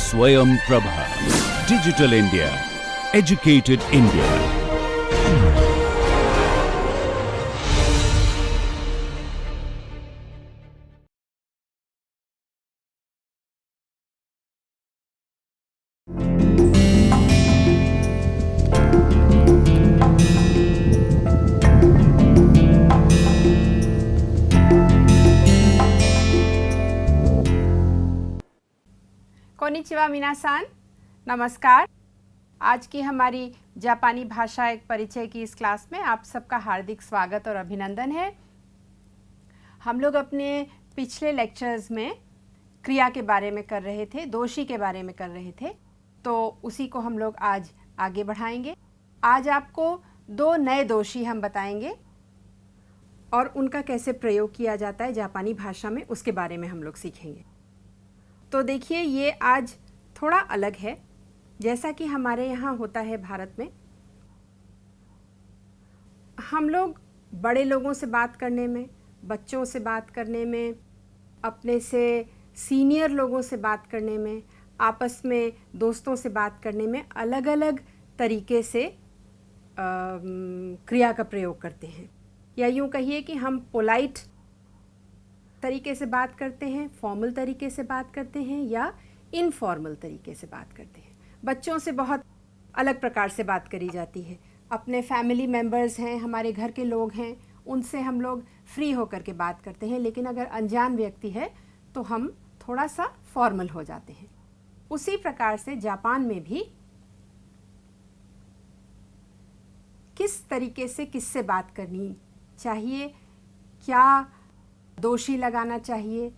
Swayam Prabha. Digital India. Educated India. कोनिचिवा मिनासान, नमस्कार। आज की हमारी जापानी भाषा एक परिचय की इस क्लास में आप सबका हार्दिक स्वागत और अभिनंदन है। हम लोग अपने पिछले लेक्चर्स में क्रिया के बारे में कर रहे थे, दोषी के बारे में कर रहे थे, तो उसी को हम लोग आज आगे बढ़ाएंगे। आज आपको दो नए दोषी हम बताएंगे और उनका कैसे प्रयोग किया जाता है जापानी भाषा में, उसके बारे में हम लोग सीखेंगे। तो देखिए, ये आज थोड़ा अलग है। जैसा कि हमारे यहाँ होता है भारत में, हम लोग बड़े लोगों से बात करने में, बच्चों से बात करने में, अपने से सीनियर लोगों से बात करने में, आपस में दोस्तों से बात करने में अलग अलग तरीके से क्रिया का प्रयोग करते हैं। या यूँ कहिए कि हम पोलाइट तरीके से बात करते हैं, फॉर्मल तरीके से बात करते हैं या इनफॉर्मल तरीके से बात करते हैं। बच्चों से बहुत अलग प्रकार से बात करी जाती है। अपने फैमिली मेम्बर्स हैं, हमारे घर के लोग हैं, उनसे हम लोग फ्री होकर के बात करते हैं। लेकिन अगर अनजान व्यक्ति है तो हम थोड़ा सा फॉर्मल हो जाते हैं। उसी प्रकार से जापान में भी किस तरीके से किससे बात करनी चाहिए, क्या दोषी लगाना चाहिए,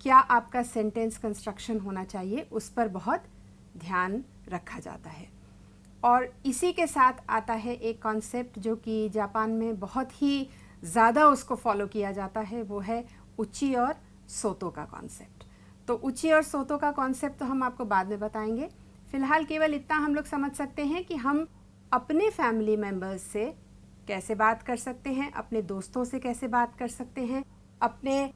क्या आपका सेंटेंस कंस्ट्रक्शन होना चाहिए, उस पर बहुत ध्यान रखा जाता है। और इसी के साथ आता है एक कॉन्सेप्ट जो कि जापान में बहुत ही ज़्यादा उसको फॉलो किया जाता है, वो है उची और सोतो का कॉन्सेप्ट। तो उची और सोतो का कॉन्सेप्ट तो हम आपको बाद में बताएंगे। फ़िलहाल केवल इतना हम लोग समझ सकते हैं कि हम अपने फैमिली मेम्बर्स से कैसे बात कर सकते हैं, अपने दोस्तों से कैसे बात कर सकते हैं, अपने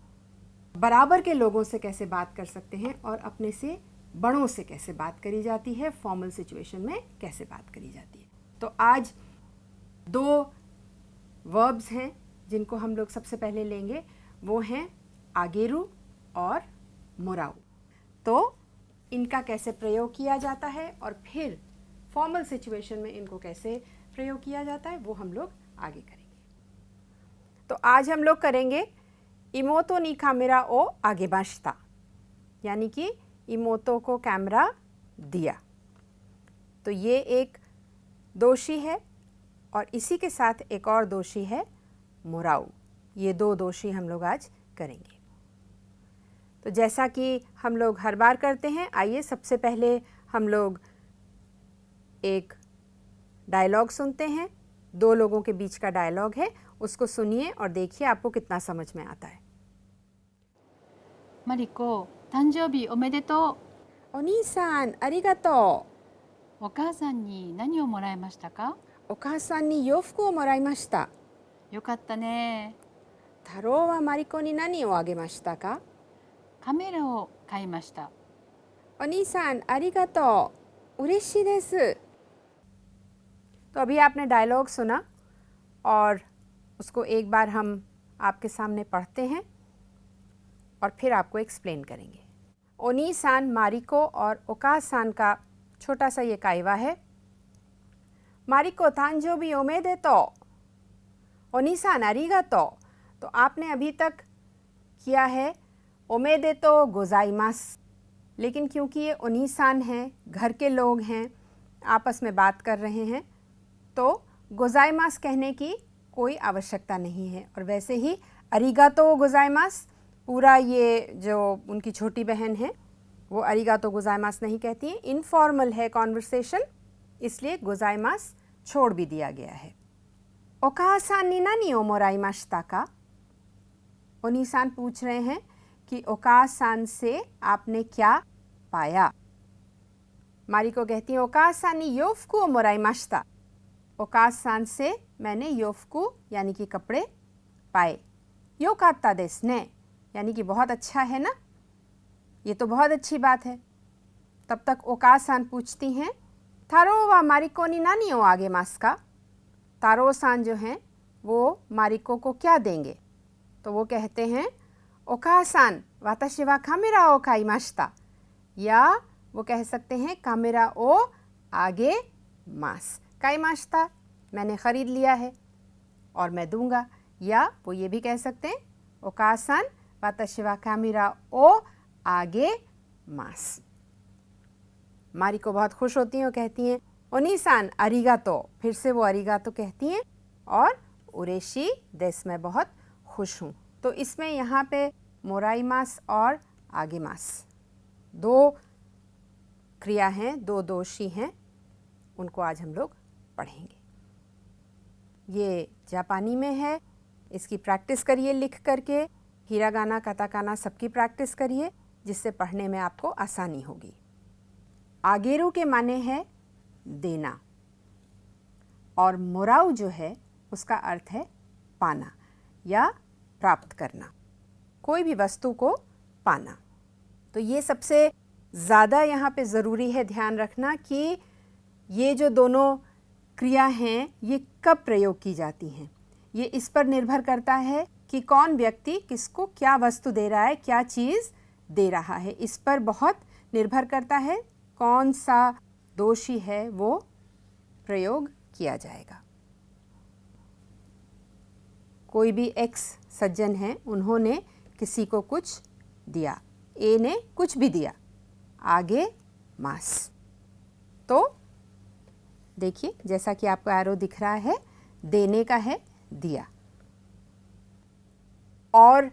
बराबर के लोगों से कैसे बात कर सकते हैं और अपने से बड़ों से कैसे बात करी जाती है, फॉर्मल सिचुएशन में कैसे बात करी जाती है। तो आज दो वर्ब्स हैं जिनको हम लोग सबसे पहले लेंगे, वो हैं आगेरु और मोराउ। तो इनका कैसे प्रयोग किया जाता है और फिर फॉर्मल सिचुएशन में इनको कैसे प्रयोग किया जाता है, वो हम लोग आगे करेंगे। तो आज हम लोग करेंगे इमोतो नी कामेरा ओ आगेमाशिता, यानी कि इमोतो को कैमरा दिया। तो ये एक दोषी है और इसी के साथ एक और दोषी है मोराउ। ये दो दोषी हम लोग आज करेंगे। तो जैसा कि हम लोग हर बार करते हैं, आइए सबसे पहले हम लोग एक डायलॉग सुनते हैं। दो लोगों के बीच का डायलॉग है, उसको सुनिए और देखिए आपको कितना समझ में आता है। マリコ、誕生日おめでとお兄さん、ありがとう。お母さんに何をもらいましたか？う。お母さんに洋服をもらいました。よかったね。太郎はマリコに何をあげましたか？カメラを買いました。お兄さん、ありがとう。嬉しいです。तो अभी आपने डायलॉग सुना और उसको एक बार हम आपके सामने पढ़ते हैं और फिर आपको एक्सप्लेन करेंगे। ओनी-सान, मारिको और ओका-सान का छोटा सा ये काइवा है। मारिको तांजोबी ओमेदेतो, ओनी-सान आरिगातो। तो आपने अभी तक किया है ओमेदेतो गोजाइमास, लेकिन क्योंकि ये ओनी-सान है, घर के लोग हैं, आपस में बात कर रहे हैं, तो गोजाइमास कहने की कोई आवश्यकता नहीं है। और वैसे ही अरिगातो गोजाइमास, पूरा ये जो उनकी छोटी बहन है वो अरिगातो गोजाइमास नहीं कहती हैं। इनफॉर्मल है कॉन्वर्सेशन, इसलिए गोजाइमास छोड़ भी दिया गया है। ओकासान नि नानी ओ मोराइमाशिता का? ओनी-सान पूछ रहे हैं कि ओकासान से आपने क्या पाया। मारिको कहती है ओकासान नि योफुकु ओ मोराइमाशिता। ओकासान से मैंने योफुकु यानी कि कपड़े पाए। योकात्ता देसु ने, यानी कि बहुत अच्छा है ना, ये तो बहुत अच्छी बात है। तब तक ओका-सान पूछती हैं, थारो वा मारिको नि नानी ओ आगे मास का? तारो-सान जो हैं वो मारिको को क्या देंगे? तो वो कहते हैं, ओका-सान वाताशी वा कामेरा ओ काइमाशिता, या वो कह सकते हैं कामेरा ओ आगे मास। काइमाशिता मैंने ख़रीद लिया है और मैं दूंगा, या वो ये भी कह सकते हैं, ओका-सान वाताशी वा कामेरा ओ आगे मास। मारिको बहुत खुश होती हैं और कहती हैं, ओनी-सान अरिगातो, फिर से वो अरिगातो कहती हैं, और उरेशी देस, मैं बहुत खुश हूँ। तो इसमें यहाँ पे मोराइमास और आगेमास दो क्रिया हैं, दो दोषी हैं, उनको आज हम लोग पढ़ेंगे। ये जापानी में है, इसकी प्रैक्टिस करिए लिख करके, हिरागाना काताकाना सबकी प्रैक्टिस करिए, जिससे पढ़ने में आपको आसानी होगी। आगेरू के माने है देना, और मोराउ जो है उसका अर्थ है पाना या प्राप्त करना, कोई भी वस्तु को पाना। तो ये सबसे ज़्यादा यहाँ पे ज़रूरी है ध्यान रखना कि ये जो दोनों क्रिया हैं ये कब प्रयोग की जाती हैं। ये इस पर निर्भर करता है कि कौन व्यक्ति किसको क्या वस्तु दे रहा है, क्या चीज़ दे रहा है, इस पर बहुत निर्भर करता है कौन सा दोषी है वो प्रयोग किया जाएगा। कोई भी एक्स सज्जन है, उन्होंने किसी को कुछ दिया, ए ने कुछ भी दिया, आगे मास। तो देखिए जैसा कि आपको एरो दिख रहा है, देने का है दिया, और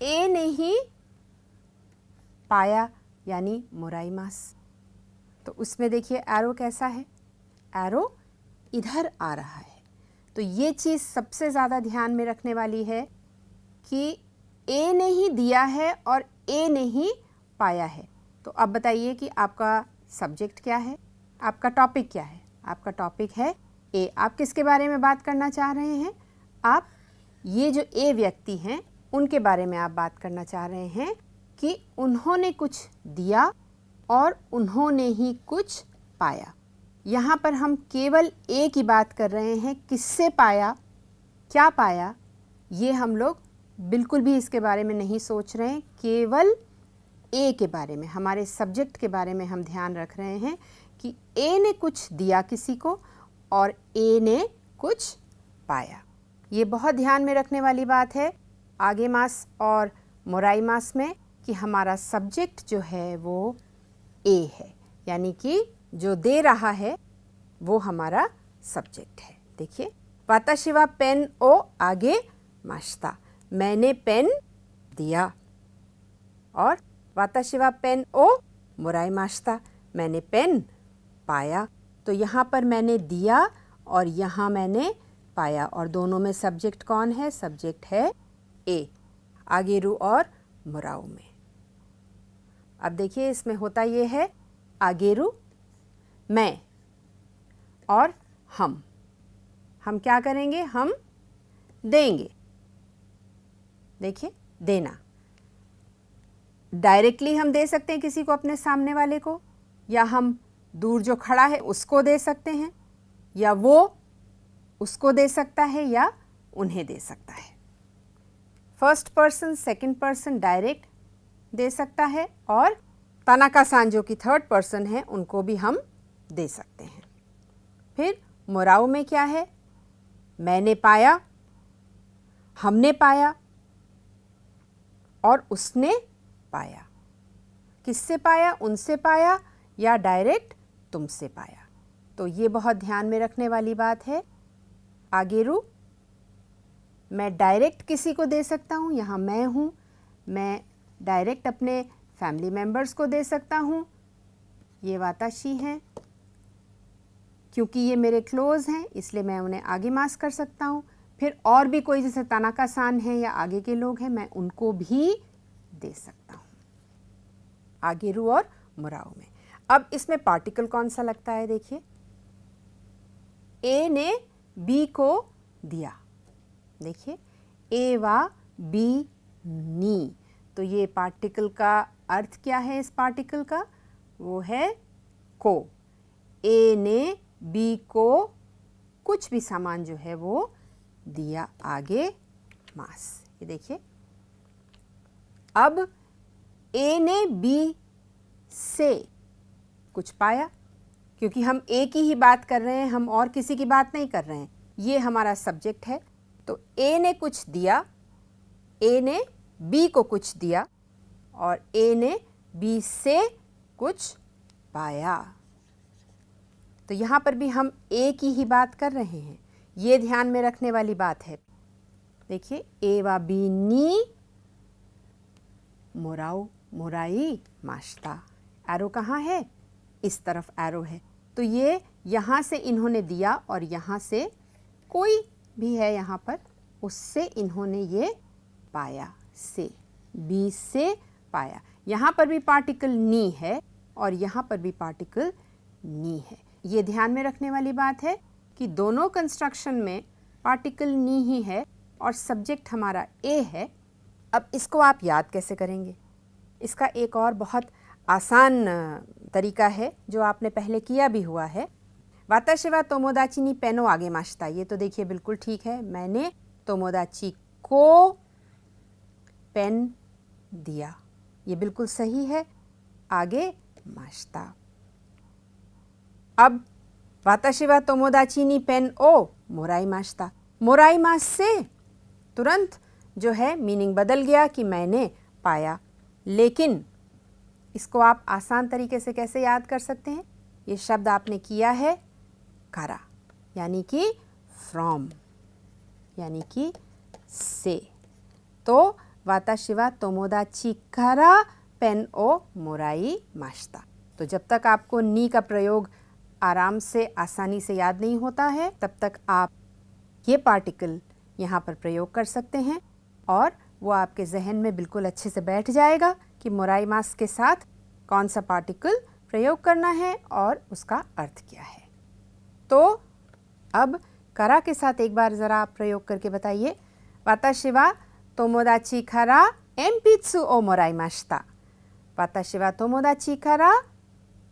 ए ने ही पाया यानी मोराइमास। तो उसमें देखिए एरो कैसा है, एरो इधर आ रहा है। तो ये चीज़ सबसे ज़्यादा ध्यान में रखने वाली है कि ए ने ही दिया है और ए ने ही पाया है। तो अब बताइए कि आपका सब्जेक्ट क्या है, आपका टॉपिक क्या है। आपका टॉपिक है ए। आप किसके बारे में बात करना चाह रहे हैं? आप ये जो ए व्यक्ति हैं उनके बारे में आप बात करना चाह रहे हैं कि उन्होंने कुछ दिया और उन्होंने ही कुछ पाया। यहाँ पर हम केवल ए की बात कर रहे हैं, किससे पाया, क्या पाया, ये हम लोग बिल्कुल भी इसके बारे में नहीं सोच रहे हैं। केवल ए के बारे में, हमारे सब्जेक्ट के बारे में हम ध्यान रख रहे हैं कि ए ने कुछ दिया किसी को और ए ने कुछ पाया। ये बहुत ध्यान में रखने वाली बात है आगे मास और मोराई मास में कि हमारा सब्जेक्ट जो है वो ए है, यानी कि जो दे रहा है वो हमारा सब्जेक्ट है। देखिए, वाताशी वा पेन ओ आगे माश्ता, मैंने पेन दिया, और वाताशी वा पेन ओ मोराई माश्ता, मैंने पेन पाया। तो यहाँ पर मैंने दिया और यहाँ मैंने पाया, और दोनों में सब्जेक्ट कौन है? सब्जेक्ट है ए, आगेरू और मोराऊ में। अब देखिए इसमें होता ये है, आगेरू मैं और हम क्या करेंगे? हम देंगे। देखिए, देना डायरेक्टली हम दे सकते हैं किसी को, अपने सामने वाले को, या हम दूर जो खड़ा है उसको दे सकते हैं, या वो उसको दे सकता है या उन्हें दे सकता है। First person, second person direct दे सकता है, और तानाका-सान जो कि थर्ड पर्सन है उनको भी हम दे सकते हैं। फिर मोराऊ में क्या है? मैंने पाया, हमने पाया और उसने पाया। किससे पाया? उनसे पाया या डायरेक्ट तुमसे पाया। तो ये बहुत ध्यान में रखने वाली बात है। आगेरू मैं डायरेक्ट किसी को दे सकता हूँ, यहाँ मैं हूँ, मैं डायरेक्ट अपने फैमिली मेम्बर्स को दे सकता हूँ, ये वाताशी हैं, क्योंकि ये मेरे क्लोज़ हैं इसलिए मैं उन्हें आगे मास कर सकता हूँ। फिर और भी कोई जैसे तानाका-सान है या आगे के लोग हैं, मैं उनको भी दे सकता हूँ आगेरू और मोराऊ में। अब इसमें पार्टिकल कौन सा लगता है? देखिए, ए ने बी को दिया, देखिए ए वा बी नी। तो ये पार्टिकल का अर्थ क्या है? इस पार्टिकल का वो है को। ए ने बी को कुछ भी सामान जो है वो दिया, आगे मास। ये देखिए, अब ए ने बी से कुछ पाया, क्योंकि हम ए की ही बात कर रहे हैं, हम और किसी की बात नहीं कर रहे हैं। ये हमारा सब्जेक्ट है, तो ए ने कुछ दिया, ए ने बी को कुछ दिया और ए ने बी से कुछ पाया। तो यहाँ पर भी हम ए की ही बात कर रहे हैं, ये ध्यान में रखने वाली बात है। देखिए, ए वा बी नी मोराऊ मोराई माश्ता। एरो कहाँ है? इस तरफ एरो है, तो ये यहाँ से इन्होंने दिया और यहाँ से कोई भी है यहाँ पर, उससे इन्होंने ये पाया, से बी से पाया। यहाँ पर भी पार्टिकल नी है और यहाँ पर भी पार्टिकल नी है। ये ध्यान में रखने वाली बात है कि दोनों कंस्ट्रक्शन में पार्टिकल नी ही है और सब्जेक्ट हमारा ए है। अब इसको आप याद कैसे करेंगे? इसका एक और बहुत आसान तरीका है जो आपने पहले किया भी हुआ है। वाताशी वा तोमोदाची नी पेन ओ आगे माशिता। ये तो देखिए बिल्कुल ठीक है, मैंने तोमोदाची को पेन दिया, ये बिल्कुल सही है, आगे माशिता। अब वाताशी वा तोमोदाची नी पेन ओ मोराई माशिता। मोराई मास से तुरंत जो है मीनिंग बदल गया कि मैंने पाया, लेकिन इसको आप आसान तरीके से कैसे याद कर सकते हैं? ये शब्द आपने किया है कारा, यानी कि फ्रॉम, यानी कि से। तो वाताशी वा तोमोदाची कारा पेन ओ मोराई माशिता। तो जब तक आपको नी का प्रयोग आराम से आसानी से याद नहीं होता है, तब तक आप ये पार्टिकल यहाँ पर प्रयोग कर सकते हैं और वो आपके जहन में बिल्कुल अच्छे से बैठ जाएगा कि मोराई मास के साथ कौन सा पार्टिकल प्रयोग करना है और उसका अर्थ क्या है। तो अब करा के साथ एक बार ज़रा आप प्रयोग करके बताइए। वाताशी वा तोमोदाची कारा एम्पित्सु ओ मोराई माशिता। वाताशी वा तोमोदाची कारा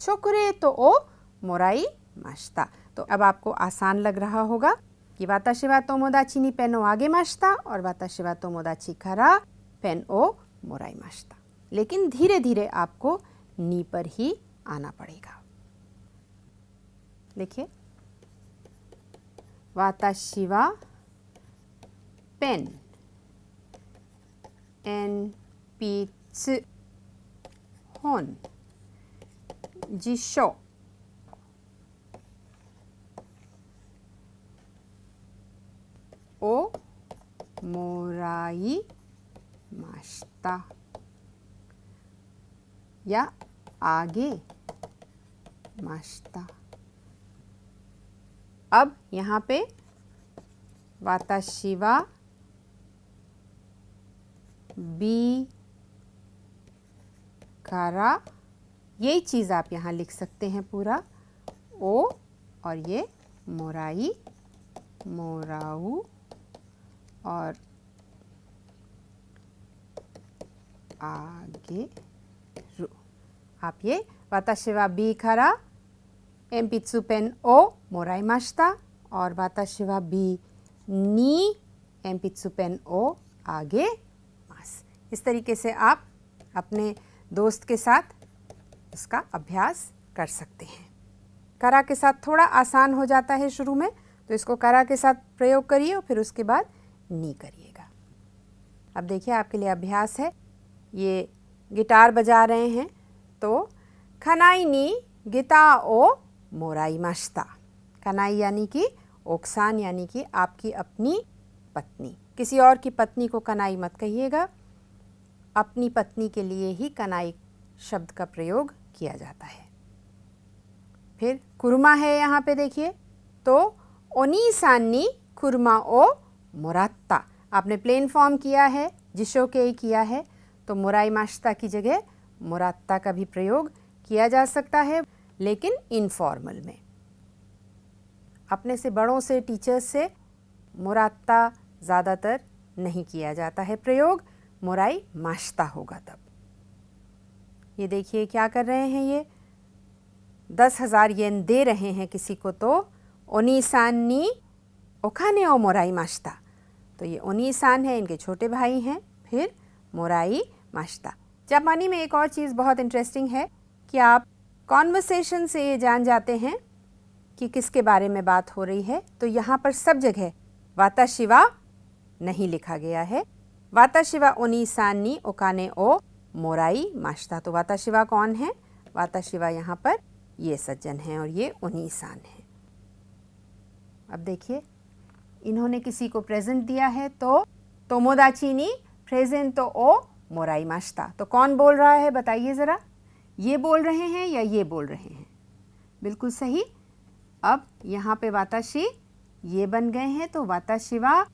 चोकोलेटो ओ मोराई माशिता। तो अब आपको आसान लग रहा होगा कि वाताशी वा तोमोदाची नी पेन ओ आगे माशिता और वाताशी वा तोमोदाची कारा पेन ओ मोराई माशिता। लेकिन धीरे धीरे आपको नी पर ही आना पड़ेगा। देखिए, वाताशी वा पेन एनपीत्सु होन जिशो ओ मोराई माशिता या आगे माशिता। अब यहाँ पे वाताशी वा बी कारा, यही चीज़ आप यहाँ लिख सकते हैं पूरा, ओ और ये मोराई मोराऊ और आगे रू। आप ये वाताशी वा बी कारा एम्पित्सु पेन ओ मोराई माशिता और वाताशी वा बी नी एम्पित्सु पेन ओ आगे मास। इस तरीके से आप अपने दोस्त के साथ इसका अभ्यास कर सकते हैं। करा के साथ थोड़ा आसान हो जाता है शुरू में, तो इसको करा के साथ प्रयोग करिए और फिर उसके बाद नी करिएगा। अब देखिए आपके लिए अभ्यास है, ये गिटार बजा रहे हैं, तो खनाई नी गिता ओ मोराई माशिता। कनाई यानी कि ओक्सान, यानी कि आपकी अपनी पत्नी। किसी और की पत्नी को कनाई मत कहिएगा, अपनी पत्नी के लिए ही कनाई शब्द का प्रयोग किया जाता है। फिर कुरमा है यहाँ पे देखिए, तो ओनी-सान नी कुरमा ओ मोरात्ता। आपने प्लेन फॉर्म किया है, जिशो के ही किया है, तो मोराई माशिता की जगह मोरात्ता का भी प्रयोग किया जा सकता है, लेकिन इनफॉर्मल में। अपने से बड़ों से, टीचर्स से मोरात्ता ज़्यादातर नहीं किया जाता है प्रयोग, मोराई माशिता होगा तब। ये देखिए क्या कर रहे हैं ये 10,000 येन दे रहे हैं किसी को तो ओनी-सान नी ओकाने ओ मोराइमाशिता। तो ये ओनी-सान है, इनके छोटे भाई हैं। फिर मोराइमाशिता। जापानी में एक और चीज़ बहुत इंटरेस्टिंग है कि आप कॉन्वर्सेशन से ये जान जाते हैं कि किसके बारे में बात हो रही है। तो यहाँ पर सब जगह वाताशिवा नहीं लिखा गया है। वाताशिवा ओनी-सान नी ओकाने ओ मोराइमाशिता। तो वाताशिवा कौन है? वाताशिवा यहाँ पर ये सज्जन हैं और ये ओनी-सान है। अब देखिए, इन्होंने किसी को प्रेजेंट दिया है तो तोमोदाची नी प्रेजेंटो ओ मोराइमाशिता। तो कौन बोल रहा है बताइए ज़रा, ये बोल रहे हैं या ये बोल रहे हैं? बिल्कुल सही। अब यहाँ पे वाताशी ये बन गए हैं तो वाताशिवा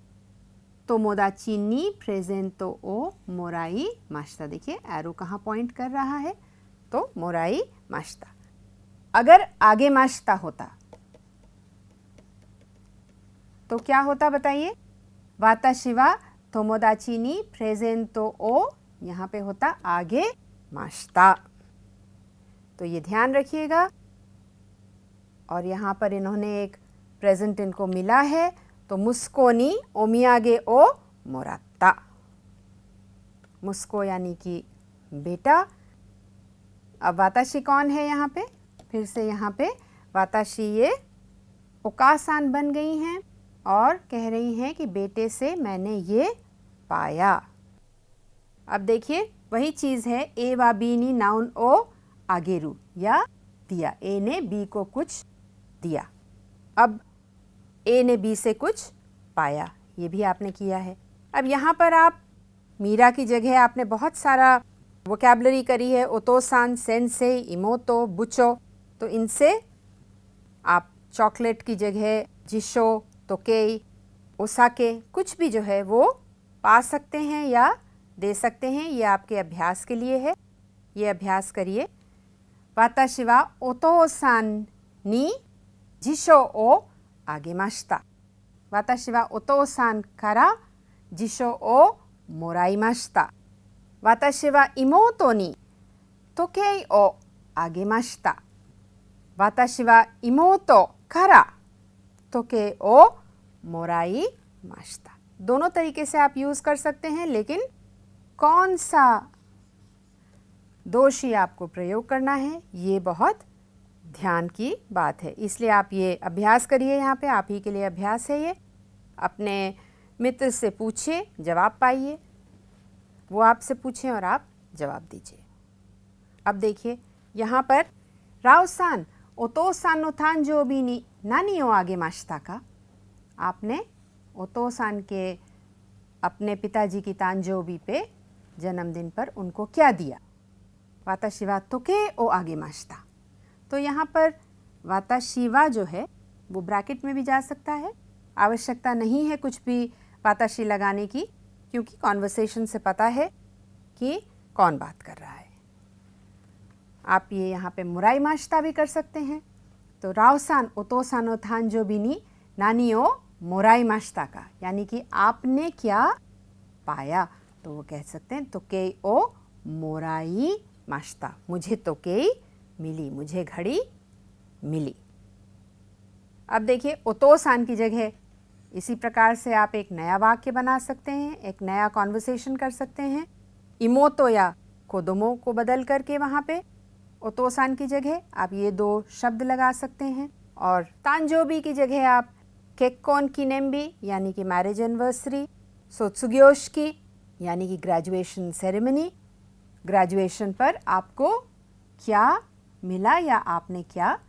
तोमोदाची नी प्रेजेंटो ओ मोराइमाशिता। देखिए एरो कहाँ पॉइंट कर रहा है, तो मोराइमाशिता। अगर आगे माशिता होता तो क्या होता बताइए? वाताशिवा तोमोदाची नी प्रेजेंटो ओ, यहाँ पे होता आगे माशिता। तो ये ध्यान रखिएगा। और यहाँ पर इन्होंने एक प्रेजेंट इनको मिला है तो मुस्को नी ओमियागे ओ मोरात्ता। मुस्को यानी कि बेटा। अब वाताशी कौन है यहाँ पे? फिर से यहाँ पे वाताशी ये ओकासान बन गई हैं और कह रही हैं कि बेटे से मैंने ये पाया। अब देखिए वही चीज़ है, ए वा बी नी नाउन ओ आगेरू या दिया। ए ने बी को कुछ दिया। अब ए ने बी से कुछ पाया, ये भी आपने किया है। अब यहाँ पर आप मीरा की जगह आपने बहुत सारा वोकैबलरी करी है, ओतोसान, सेंसे, इमोतो, बुचो। तो इनसे आप चॉकलेट की जगह जिशो, तोकेई, ओसाके कुछ भी जो है वो पा सकते हैं या दे सकते हैं। ये आपके अभ्यास के लिए है, ये अभ्यास करिए। वाताशिवा ओतोसान नी जिशो ओ आगेमाशिता। वाताशिवा ओतोसान कारा जिशो ओ मोराइमाशिता। वाताशिवा इमोतो नी तोकेई ओ आगेमाशिता। वाताशिवा इमोतो कारा तोकेई ओ मोराइमाशिता। दोनों तरीके से आप यूज़ कर सकते हैं, लेकिन कौन सा दोषी आपको प्रयोग करना है ये बहुत ध्यान की बात है। इसलिए आप ये अभ्यास करिए। यहाँ पे आप ही के लिए अभ्यास है ये। अपने मित्र से पूछिए, जवाब पाइए, वो आपसे पूछें और आप जवाब दीजिए। अब देखिए यहाँ पर राव-सान ओतो-सान नो तांजोबी नी नानी ओ आगेमाशिता का। आपने ओतो-सान के अपने पिताजी की तांजोबी पे, जन्मदिन पर उनको क्या दिया? वाताशिवा तोके ओ आगेमाशिता। तो यहाँ पर वाताशिवा जो है वो ब्रैकेट में भी जा सकता है। आवश्यकता नहीं है कुछ भी वाताशी लगाने की, क्योंकि कॉन्वर्सेशन से पता है कि कौन बात कर रहा है। आप ये यहाँ पे मोराइमाशिता भी कर सकते हैं। तो राव-सान ओतो-सान नो तांजोबी नी नानी ओ मोराइमाशिता का, यानी कि आपने क्या पाया। तो वो कह सकते हैं तोकेई ओ मोराइमाशिता। मुझे तोकेई मिली, मुझे घड़ी मिली। अब देखिए ओतो-सान की जगह इसी प्रकार से आप एक नया वाक्य बना सकते हैं, एक नया कॉन्वर्सेशन कर सकते हैं। इमोतो या कोदोमो को बदल करके वहाँ पे ओतो-सान की जगह आप ये दो शब्द लगा सकते हैं। और तांजोबी की जगह आप केक्कोन किनेम्बी यानी कि मैरिज एनिवर्सरी, सोत्सुग्योशी यानी कि ग्रेजुएशन सेरेमनी, ग्रेजुएशन पर आपको क्या मिला या आपने क्या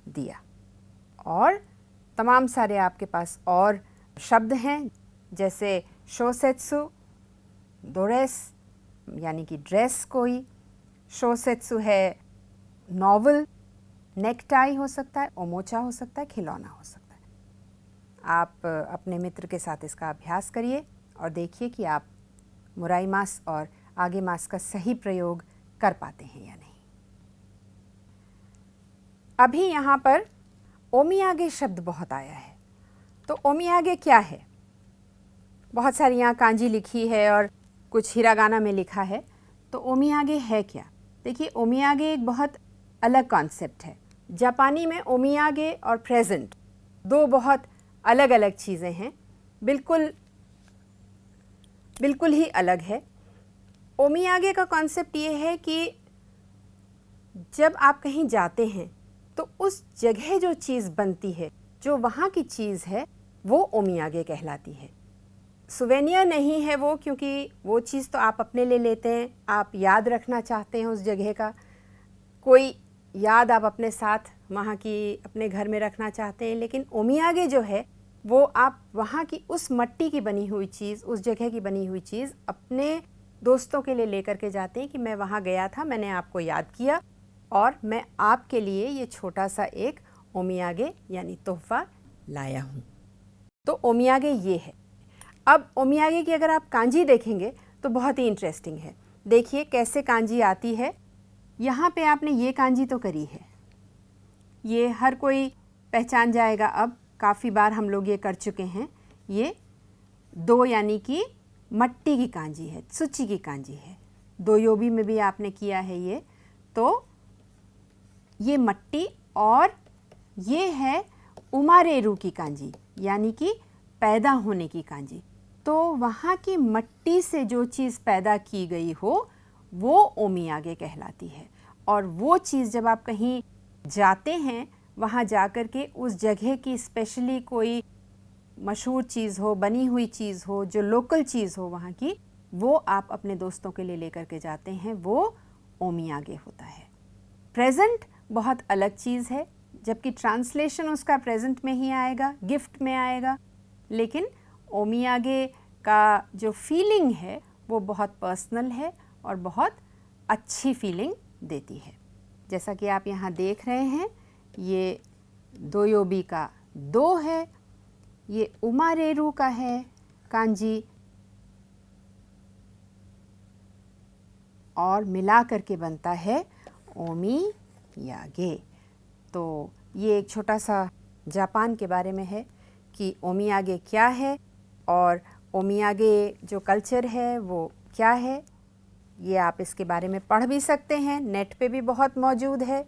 दिया। और तमाम सारे आपके पास और शब्द हैं, जैसे शोसेत्सु, दोरेस यानी कि ड्रेस कोई, शोसेत्सु है नॉवल, नेकटाई हो सकता है, ओमोचा हो सकता है, खिलौना हो सकता है। आप अपने मित्र के साथ इसका अभ्यास करिए और देखिए कि आप मोराइमास और आगेमास का सही प्रयोग कर पाते हैं या नहीं। अभी यहाँ पर ओमियागे शब्द बहुत आया है। तो ओमियागे क्या है? बहुत सारी यहाँ कांजी लिखी है और कुछ हिरागाना में लिखा है। तो ओमियागे है क्या? देखिए ओमियागे एक बहुत अलग कॉन्सेप्ट है। जापानी में ओमियागे और प्रेजेंट दो बहुत अलग अलग चीज़ें हैं, बिल्कुल बिल्कुल ही अलग है। ओमियागे का कॉन्सेप्ट ये है कि जब आप कहीं जाते हैं तो उस जगह जो चीज़ बनती है, जो वहाँ की चीज़ है, वो ओमियागे कहलाती है। सुवेनियर नहीं है वो, क्योंकि वो चीज़ तो आप अपने लिए लेते हैं, आप याद रखना चाहते हैं उस जगह का, कोई याद आप अपने साथ वहाँ की अपने घर में रखना चाहते हैं। लेकिन ओमियागे जो है वो आप वहाँ की उस मट्टी की बनी हुई चीज़, उस जगह की बनी हुई चीज़ अपने दोस्तों के लिए लेकर के जाते हैं कि मैं वहाँ गया था, मैंने आपको याद किया और मैं आपके लिए ये छोटा सा एक ओमियागे यानी तोहफा लाया हूँ। तो ओमियागे ये है। अब ओमियागे की अगर आप कांजी देखेंगे तो बहुत ही इंटरेस्टिंग है। देखिए कैसे कांजी आती है। यहाँ पे आपने ये कांजी तो करी है, ये हर कोई पहचान जाएगा, अब काफ़ी बार हम लोग ये कर चुके हैं। ये दो यानी कि मट्टी की कांजी है, सुची की कांजी है। दो योबी में भी आपने किया है ये। तो ये मट्टी और ये है उमारेरू की कांजी यानी कि पैदा होने की कांजी। तो वहाँ की मट्टी से जो चीज़ पैदा की गई हो वो ओमियागे कहलाती है। और वो चीज़ जब आप कहीं जाते हैं, वहाँ जाकर के उस जगह की स्पेशली कोई मशहूर चीज़ हो, बनी हुई चीज़ हो, जो लोकल चीज़ हो वहाँ की, वो आप अपने दोस्तों के लिए लेकर के जाते हैं, वो ओमियागे होता है। प्रेजेंट बहुत अलग चीज़ है, जबकि ट्रांसलेशन उसका प्रेजेंट में ही आएगा, गिफ्ट में आएगा। लेकिन ओमियागे का जो फीलिंग है वो बहुत पर्सनल है और बहुत अच्छी फीलिंग देती है। जैसा कि आप यहाँ देख रहे हैं, ये दो योबी का दो है, ये उमारेरू का है कांजी, और मिला करके बनता है ओमियागे। तो ये एक छोटा सा जापान के बारे में है कि ओमियागे क्या है और ओमियागे जो कल्चर है वो क्या है। ये आप इसके बारे में पढ़ भी सकते हैं, नेट पे भी बहुत मौजूद है।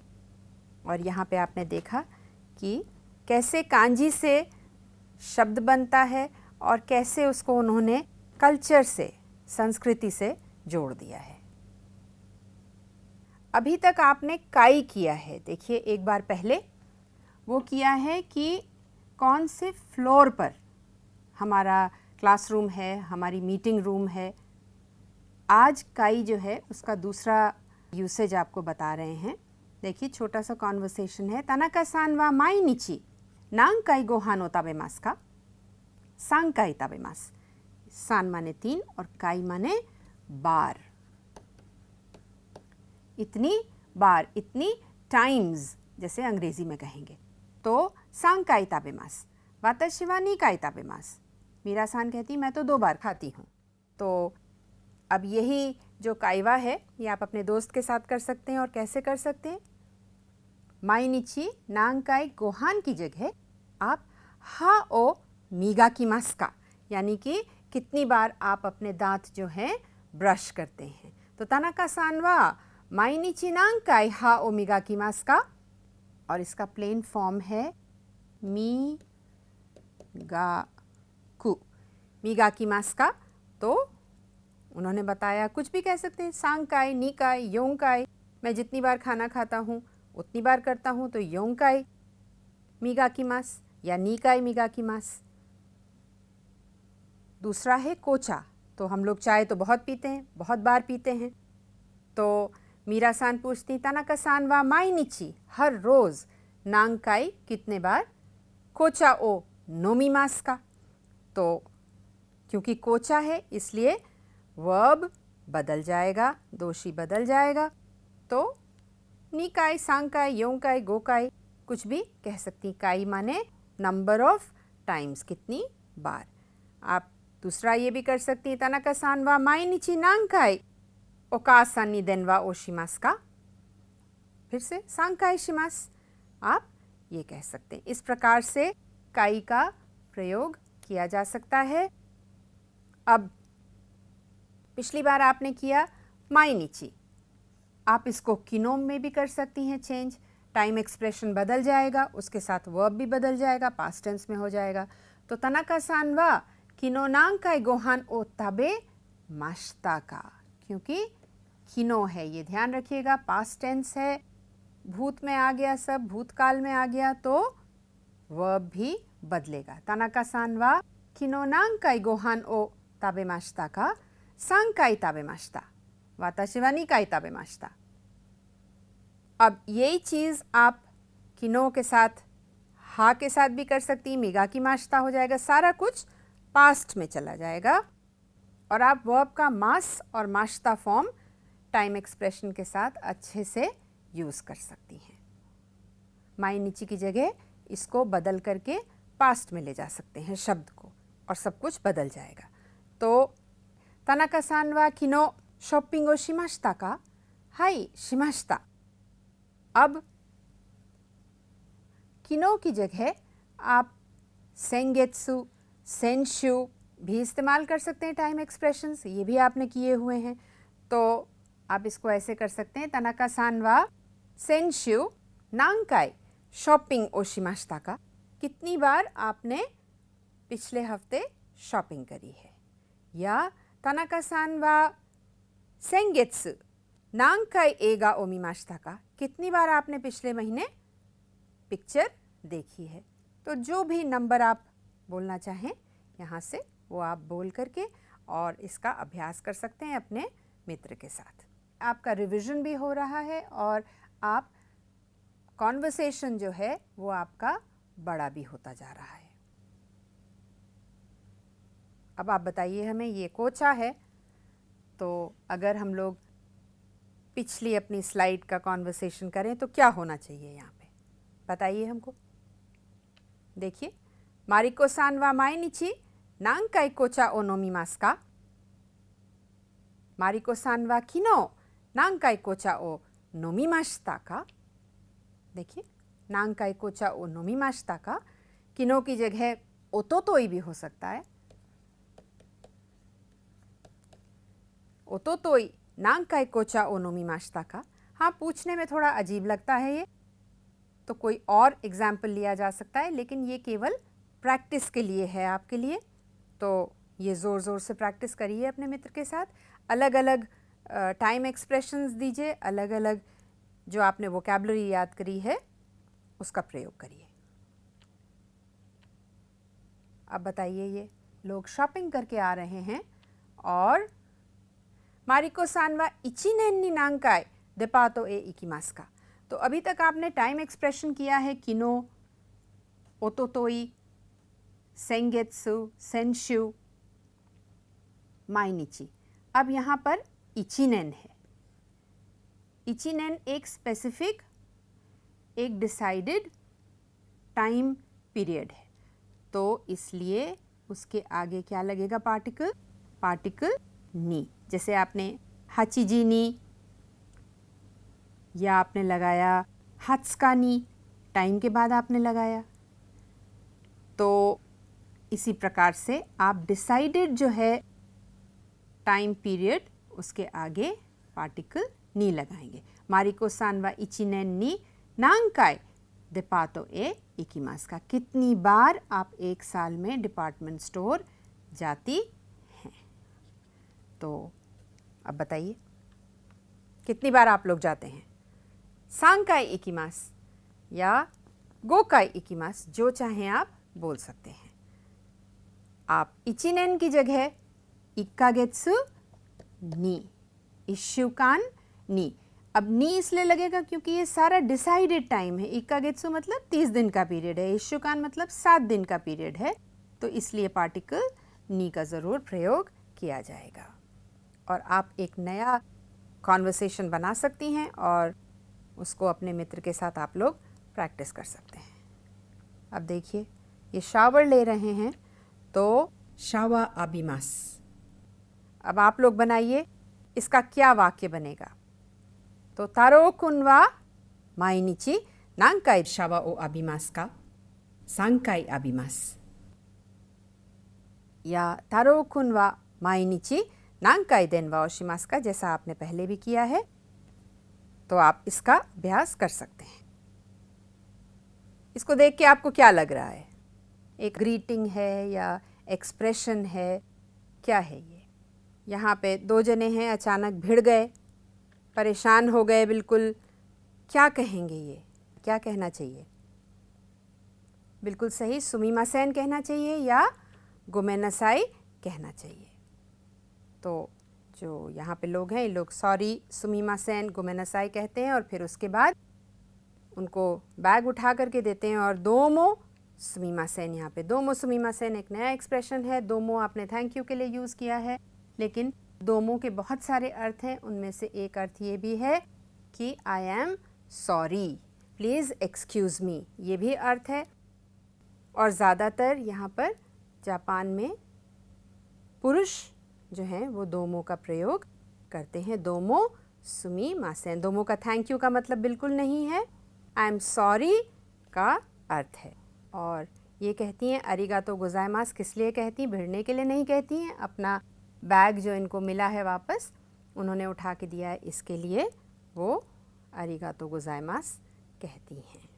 और यहाँ पे आपने देखा कि कैसे कांजी से शब्द बनता है और कैसे उसको उन्होंने कल्चर से, संस्कृति से जोड़ दिया है। अभी तक आपने काई किया है, देखिए एक बार पहले वो किया है कि कौन से फ्लोर पर हमारा क्लासरूम है, हमारी मीटिंग रूम है। आज काई जो है उसका दूसरा यूसेज आपको बता रहे हैं। देखिए छोटा सा कॉन्वर्सेशन है। तानाका-सान वा माइनिची नांकाई गोहान ओ ताबेमासु का? सांकाई ताबेमासु। सान माने 3 और काई माने बार। इतनी बार, इतनी टाइम्स जैसे अंग्रेजी में कहेंगे। तो सांकाई ताबेमासु, वाताशी वा निकाई ताबेमासु। मीरा सान कहती मैं तो 2 बार खाती हूँ। तो अब यही जो काइवा है ये आप अपने दोस्त के साथ कर सकते हैं। और कैसे कर सकते हैं? माइनिची नांकाई गोहान की जगह आप हा ओ मीगाकिमासु का, यानी कि कितनी बार आप अपने दांत जो हैं ब्रश करते हैं। तो तानाका-सान वा माइनिची नांकाई हा ओ मीगाकिमासु का, और इसका प्लेन फॉर्म है मीगाकिमासु का। तो उन्होंने बताया कुछ भी कह सकते हैं, सांकाई, निकाई, योंकाई। मैं जितनी बार खाना खाता हूँ उतनी बार करता हूँ, तो योंकाई मीगाकिमासु या निकाई मीगाकिमासु। दूसरा है कोचा। तो हम लोग चाय तो बहुत पीते हैं, बहुत बार पीते हैं। तो मीरा सान पूछती तानाका-सान वा माइनिची, हर रोज़ नांकाई कितने बार? कोचा ओ नोमीमासु का। तो क्योंकि कोचा है इसलिए वर्ब बदल जाएगा, दोषी बदल जाएगा। तो निकाई, सांकाई, योंकाई, गोकाई कुछ भी कह सकती। काई माने नंबर ऑफ टाइम्स, कितनी बार। आप दूसरा ये भी कर सकती हैं, तानाका-सान वा माइनिची नांकाई ओकासा नि देनवा ओशिमासु का। फिर से सांकाई शिमासु, आप ये कह सकते हैं। इस प्रकार से काई का प्रयोग किया जा सकता है। अब पिछली बार आपने किया माइनिची, आप इसको किनोम में भी कर सकती हैं चेंज। टाइम एक्सप्रेशन बदल जाएगा, उसके साथ वर्ब भी बदल जाएगा, पास्ट टेंस में हो जाएगा। तो तनाका सान वा किनो नांकाई गोहान ओ ताबे माशिता का, क्योंकि किनो है, ये ध्यान रखिएगा, पास्ट टेंस है, भूत में आ गया, सब भूतकाल में आ गया तो वर्ब भी बदलेगा। तनाका सान वा किनो नांकाई गोहान ओ ताबे माशिता का, सांकाई ताबे माशिता, वाताशी वा निकाई ताबे माशिता। अब यही चीज़ आप किनो के साथ, हा के साथ भी कर सकती, मिगा की माशिता हो जाएगा, सारा कुछ पास्ट में चला जाएगा और आप वर्ब का मास और माशिता फॉर्म टाइम एक्सप्रेशन के साथ अच्छे से यूज़ कर सकती हैं। माइनिची की जगह इसको बदल करके पास्ट में ले जा सकते हैं शब्द को और सब कुछ बदल जाएगा। तो तनाका सान वा किनो शॉपिंग ओ शिमाशिता का, हाई शिमाशिता। अब किनो की जगह आप सेंगेत्सु, सेंशु भी इस्तेमाल कर सकते हैं टाइम एक्सप्रेशंस, ये भी आपने किए हुए हैं। तो आप इसको ऐसे कर सकते हैं, तनाका सान वा सेंशु नांकाई शॉपिंग ओ शिमाशिता का, कितनी बार आपने पिछले हफ्ते शॉपिंग करी है। या तनाका सान वा सेंगेत्सु नांकाई एगा ओ मिमाशिता का, कितनी बार आपने पिछले महीने पिक्चर देखी है। तो जो भी नंबर आप बोलना चाहें यहाँ से वो आप बोल करके और इसका अभ्यास कर सकते हैं अपने मित्र के साथ। आपका रिवीजन भी हो रहा है और आप कॉन्वर्सेशन जो है वो आपका बड़ा भी होता जा रहा है। अब आप बताइए हमें, ये कोचा है, तो अगर हम लोग पिछली अपनी स्लाइड का कॉन्वर्सेशन करें तो क्या होना चाहिए यहाँ पे, बताइए हमको। देखिए, मारिको सान वा माइनिची नांकाई कोचा ओ नोमिमासु का, मारिको सान वा किनो नांकाई कोचा ओ नोमिमाशिता का। देखिए, नांकाई कोचा ओ नोमिमाशिता का, किनो की जगह ओतोतोई भी हो सकता है, ओतोतोई नांकाई कोचा ओ नोमिमाशिता का। हाँ, पूछने में थोड़ा अजीब लगता है ये, तो कोई और एग्जाम्पल लिया जा सकता है, लेकिन ये केवल प्रैक्टिस के लिए है आपके लिए। तो ये ज़ोर ज़ोर से प्रैक्टिस करिए अपने मित्र के साथ, अलग अलग टाइम एक्सप्रेशंस दीजिए, अलग अलग जो आपने वोकैबुलरी याद करी है उसका प्रयोग करिए। अब बताइए, ये लोग शॉपिंग करके आ रहे हैं और मारिको सान वा इची नेन नि नांकाई देपातो ए इकिमासु का। तो अभी तक आपने टाइम एक्सप्रेशन किया है किनो, ओतोतोई, सेंगेत्सु, सेंशु, माइनिची। अब यहाँ पर इचिनेन है। इचिनेन एक स्पेसिफिक, एक डिसाइडेड टाइम पीरियड है, तो इसलिए उसके आगे क्या लगेगा पार्टिकल, पार्टिकल नी। जैसे आपने हाचिजी नी या आपने लगाया हात्सुका नी, टाइम के बाद आपने लगाया। तो इसी प्रकार से आप डिसाइडेड जो है टाइम पीरियड उसके आगे पार्टिकल नी लगाएंगे। मारिको सान वा इचिनेन नी नांकाई देपातो ए इकिमासु का, कितनी बार आप एक साल में डिपार्टमेंट स्टोर जाती हैं। तो अब बताइए कितनी बार आप लोग जाते हैं। सांकाई इकिमासु या गोकाई इकिमासु, जो चाहें आप बोल सकते हैं। आप इचिनेन की जगह इक्कागेत्सु नी, इश्युकान नी। अब नी इसलिए लगेगा क्योंकि ये सारा डिसाइडेड टाइम है। इक्कागेत्सु मतलब 30 दिन का पीरियड है, इश्युकान मतलब 7 दिन का पीरियड है, तो इसलिए पार्टिकल नी का ज़रूर प्रयोग किया जाएगा। और आप एक नया कॉन्वर्सेशन बना सकती हैं और उसको अपने मित्र के साथ आप लोग प्रैक्टिस कर सकते हैं। अब देखिए, ये शावर ले रहे हैं तो शावा आबिमास। अब आप लोग बनाइए इसका क्या वाक्य बनेगा। तो तारो कुन वा माइनिची नांकाई शावा ओ आबिमास का, सांकाई आबिमास। या तारो कुन वा माइनिची नांकाई देनवा ओ शिमास का, जैसा आपने पहले भी किया है, तो आप इसका अभ्यास कर सकते हैं। इसको देख के आपको क्या लग रहा है? एक ग्रीटिंग है या एक्सप्रेशन है, क्या है ये? यहाँ पे दो जने हैं, अचानक भिड़ गए, परेशान हो गए बिल्कुल। क्या कहेंगे ये? क्या कहना चाहिए? बिल्कुल सही, सुमिमासेन कहना चाहिए या गोमेनासाई कहना चाहिए। तो जो यहाँ पे लोग हैं, ये लोग सॉरी, सुमिमासेन, गोमेनासाई कहते हैं और फिर उसके बाद उनको बैग उठा करके देते हैं और दोमो सुमिमासेन। यहाँ पे दोमो सुमिमासेन एक नया एक्सप्रेशन है। दोमो आपने थैंक यू के लिए यूज़ किया है, लेकिन दोमो के बहुत सारे अर्थ हैं। उनमें से एक अर्थ ये भी है कि I am sorry, please excuse me, ये भी अर्थ है। और ज़्यादातर यहाँ पर जापान में पुरुष जो हैं वो दोमो का प्रयोग करते हैं। दोमो सुमिमासेन, दोमो का थैंक यू का मतलब बिल्कुल नहीं है, आई एम सॉरी का अर्थ है। और ये कहती हैं अरिगातो गोजाइमास, किस लिए कहती हैं? भिड़ने के लिए नहीं कहती हैं, अपना बैग जो इनको मिला है वापस उन्होंने उठा के दिया है, इसके लिए वो अरिगातो गोजाइमास कहती हैं।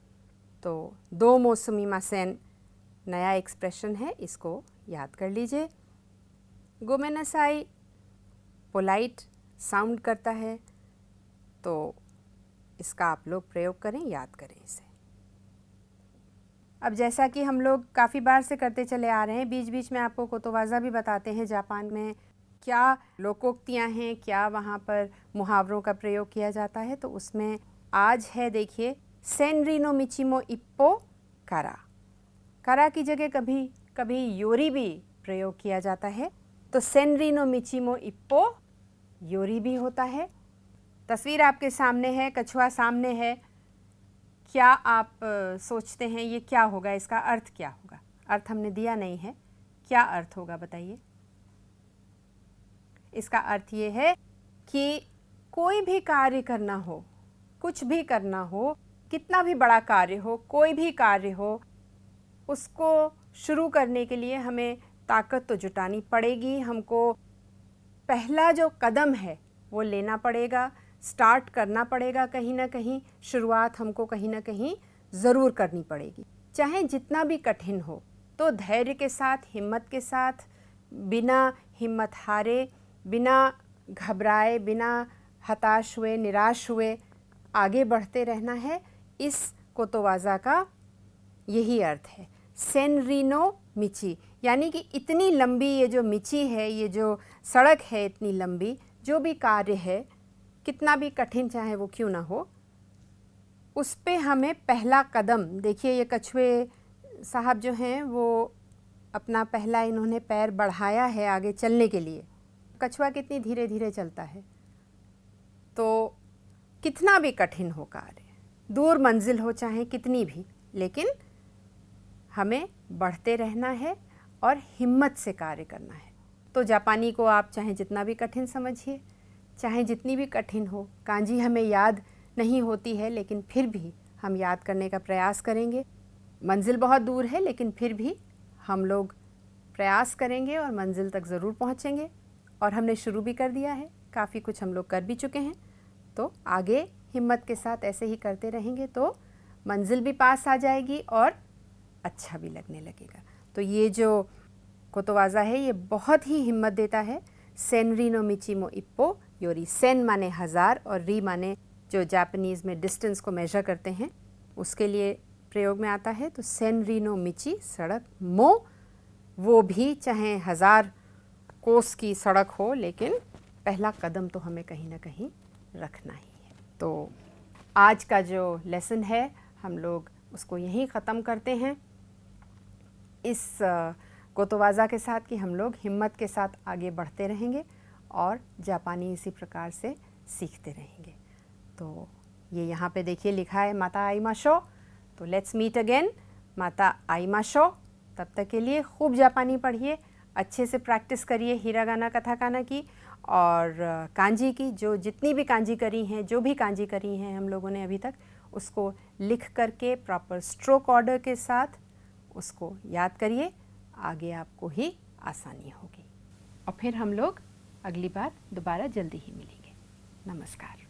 तो दोमो सुमिमासेन नया एक्सप्रेशन है, इसको याद कर लीजिए। गोमेनासाई पोलाइट साउंड करता है, तो इसका आप लोग प्रयोग करें, याद करें इसे। अब जैसा कि हम लोग काफ़ी बार से करते चले आ रहे हैं, बीच बीच में आपको कोतोवाज़ा भी बताते हैं जापान में क्या लोकोक्तियाँ हैं, क्या वहाँ पर मुहावरों का प्रयोग किया जाता है। तो उसमें आज है, देखिए, सेनरी नो मिचिमो इप्पो कारा। कारा की जगह कभी कभी योरी भी प्रयोग किया जाता है, तो सेनरी नो मिचिमो इप्पो योरी भी होता है। तस्वीर आपके सामने है, कछुआ सामने है। क्या आप सोचते हैं ये क्या होगा? इसका अर्थ क्या होगा? अर्थ हमने दिया नहीं है, क्या अर्थ होगा बताइए? इसका अर्थ ये है कि कोई भी कार्य करना हो, कुछ भी करना हो, कितना भी बड़ा कार्य हो, कोई भी कार्य हो, उसको शुरू करने के लिए हमें ताकत तो जुटानी पड़ेगी। हमको पहला जो कदम है वो लेना पड़ेगा, स्टार्ट करना पड़ेगा। कहीं ना कहीं शुरुआत हमको कहीं ना कहीं ज़रूर करनी पड़ेगी, चाहे जितना भी कठिन हो। तो धैर्य के साथ, हिम्मत के साथ, बिना हिम्मत हारे, बिना घबराए, बिना हताश हुए, निराश हुए आगे बढ़ते रहना है। इस कोतोवाज़ा का यही अर्थ है। सेनरी नो मिची, यानी कि इतनी लंबी ये जो मिची है, ये जो सड़क है इतनी लंबी, जो भी कार्य है कितना भी कठिन चाहे वो क्यों ना हो, उस पे हमें पहला कदम, देखिए ये कछुए साहब जो हैं वो अपना पहला इन्होंने पैर बढ़ाया है आगे चलने के लिए। कछुआ कितनी धीरे धीरे चलता है, तो कितना भी कठिन हो कार्य, दूर मंजिल हो चाहे कितनी भी, लेकिन हमें बढ़ते रहना है और हिम्मत से कार्य करना है। तो जापानी को आप चाहे जितना भी कठिन समझिए, चाहे जितनी भी कठिन हो, कांजी हमें याद नहीं होती है लेकिन फिर भी हम याद करने का प्रयास करेंगे। मंजिल बहुत दूर है लेकिन फिर भी हम लोग प्रयास करेंगे और मंजिल तक ज़रूर पहुंचेंगे। और हमने शुरू भी कर दिया है, काफ़ी कुछ हम लोग कर भी चुके हैं। तो आगे हिम्मत के साथ ऐसे ही करते रहेंगे तो मंजिल भी पास आ जाएगी और अच्छा भी लगने लगेगा। तो ये जो कोतोवाज़ा है ये बहुत ही हिम्मत देता है। सेनरी नो मिचिमो इप्पो योरी, सेन माने हज़ार और री माने जो जापानीज़ में डिस्टेंस को मेजर करते हैं उसके लिए प्रयोग में आता है। तो सेनरी नो मिची सड़क, मो वो भी चाहे 1000 कोस की सड़क हो, लेकिन पहला कदम तो हमें कहीं ना कहीं रखना ही है। तो आज का जो लेसन है हम लोग उसको यहीं ख़त्म करते हैं इस कोतोवाज़ा के साथ कि हम लोग हिम्मत के साथ आगे बढ़ते रहेंगे और जापानी इसी प्रकार से सीखते रहेंगे। तो ये यहाँ पे देखिए लिखा है माता आइमाशो, तो लेट्स मीट अगेन, माता आइमाशो। तब तक के लिए खूब जापानी पढ़िए, अच्छे से प्रैक्टिस करिए हिरागाना कथाकाना की और कांजी की। जो जितनी भी कांजी करी हैं, जो भी कांजी करी हैं हम लोगों ने अभी तक, उसको लिख करके प्रॉपर स्ट्रोक ऑर्डर के साथ उसको याद करिए, आगे आपको ही आसानी होगी। और फिर हम लोग अगली बार दोबारा जल्दी ही मिलेंगे। नमस्कार।